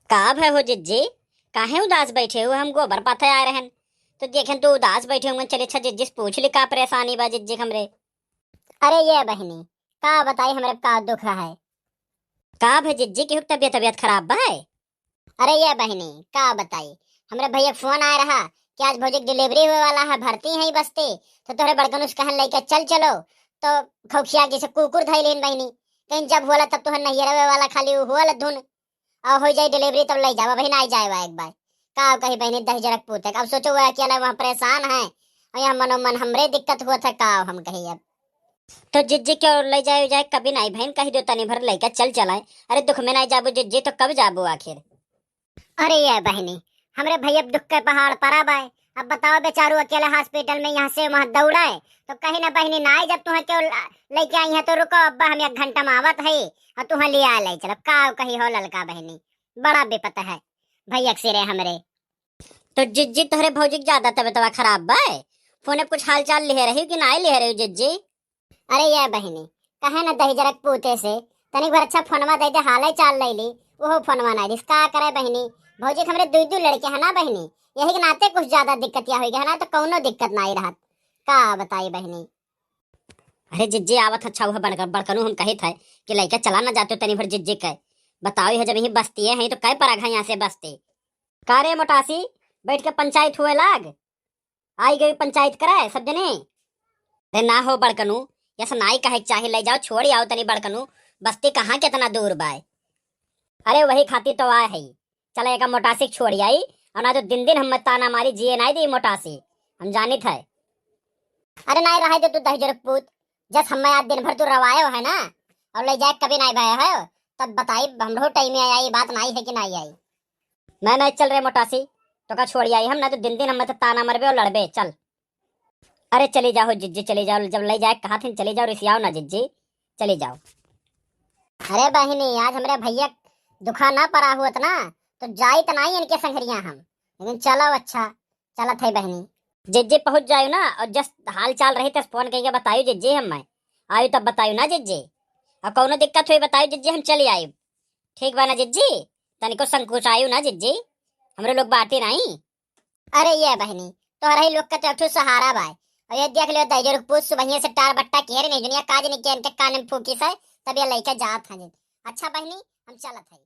का भय हो जिज्जी? काहे उदास बैठे हो? हम गोबर पाथे आ रहन तो देखें तो उदास बैठे होंगे। चले अच्छा जिज्जी पूछ ली का परेशानी बा जिज्जी हमरे। अरे ये बहनी, का बताई हमरे का दुख है। का भय जिज्जी की तबियत तबियत खराब बा है? अरे ये बहनी, का बताई, हमरे भैया फोन आया रहा कि आज भौजी डिलीवरी हुए वाला है, भर्ती है बस्ती। तो तोहरे बड़कन उस कहन लेके चल चलो। तो खौखिया जैसे कुकुर धैलेन बहनी। कहीं जब होला तब तोहर नहीं रवे वाला खाली हुआ धुन और हो जाए डिलीवरी तब ले जावा बहन, आ जाए एक बार। का कही बहनी दही जरक पूते अब सोचो वो अकेला वहाँ परेशान है और यहाँ मनोमन हमरे दिक्कत हुआ था का हम कही अब। तो जिज्जी क्यों ले जाए जाए कभी नहीं बहन कही दो तनी भर लेके चल चलाए। अरे दुख में नहीं जाबो जिज्जी तो कब जाबो आखिर? अरे ये बहनी, हमरे भैया दुख के पहाड़ पर आए। अब बताओ बेचारू अकेले हॉस्पिटल में यहाँ से वहाँ दौड़ाए तो कहीं ना बहनी ना आई। जब तुम्हें क्यों लेके आई है तो रुको अब्बा, हम 1 घंटा में आवत है और तुम्हें ले आ ले चलो का कही हो ललका बहनी। बड़ा बेपता है भैया से रे हमरे। तो जिज्जी तोहरे भौजी की ज्यादा तबियत खराब बा है? फोने कुछ हाल चाल ले रही कि नहीं ले रही जिज्जी? अरे ये बहनी, कहे ना दही जरक पूते से तनिक बार अच्छा फोनवा दे दे, हाल चाल ले ली वो फोनवा ना दिस का करे बहनी। भौजी के हमरे दुई दुई लड़के है ना बहनी, यही के नाते कुछ ज्यादा दिक्कत या हो गया ना तो कौनो दिक्कत ना ही रहत का बताई बहनी। अरे जिज्जी आवत अच्छा हुआ बनकर बड़कनू हम कही थे कि लड़का चला ना जाते तनी भर जिज्जी कह बताओ है जब यही बस्ती है तो कई पराग है यहाँ से बस्ती। का रे मोटासी बैठ के पंचायत हुए लाग आई गई पंचायत कराए सब जने। अरे ना हो बड़कनू यस नाई कहे चाहे ले जाओ छोड़ी आओ तनी बड़कनू। बस्ती कहाँ कितना दूर बाय? अरे वही खाती तो आए है। चला एक मोटासी छोड़ी आई और ना तो दिन दिन हम ताना मारी जिए नहीं दी मोटासी हम जानी थे। अरे नहीं रहे तो तू दही जरक पूत, जस हमें आज दिन भर तू रवायो है ना और ले जाए कभी नहीं भय है तब बताई हमरो टाइम में आई बात नहीं है कि नहीं आई। मैं नहीं चल रहे मोटासी तो का छोड़ी आई हम ना तो दिन दिन हम तो ताना मरबे और लड़बे चल। अरे चली जाओ जिज्जी चली जाओ जब ले जाए कहा थे चली जाओ रिसियाओ ना जिज्जी चली जाओ। अरे बहनी आज हमारे भैया दुखा ना पड़ा हुआ ना तो जाई तो नहीं इनके संगरिया हम, लेकिन चलो अच्छा चला थे बहनी। जिज्जी पहुंच जायो ना और जस्ट हाल चाल रही तो फोन करके बतायु जिज्जी हम मैं आयु तब बतायु ना जिज्जी। और कौनो दिक्कत हुई बतायु जिज्जी हम चली आयु। ठीक बा ना जिज्जी? तनिको संकोच आयु ना जिज्जी हमरे लोग बाटी नहीं। अरे ये बहनी तोहरा ही लोग का तो एक ठो सहारा बाय और ये देख लियो दही जरक पूत सुबह से टार बट्टा केर नहीं दुनिया काज नहीं के इनके कान में फूकी से तब ये लइका जात है। अच्छा बहनी हम चलत है।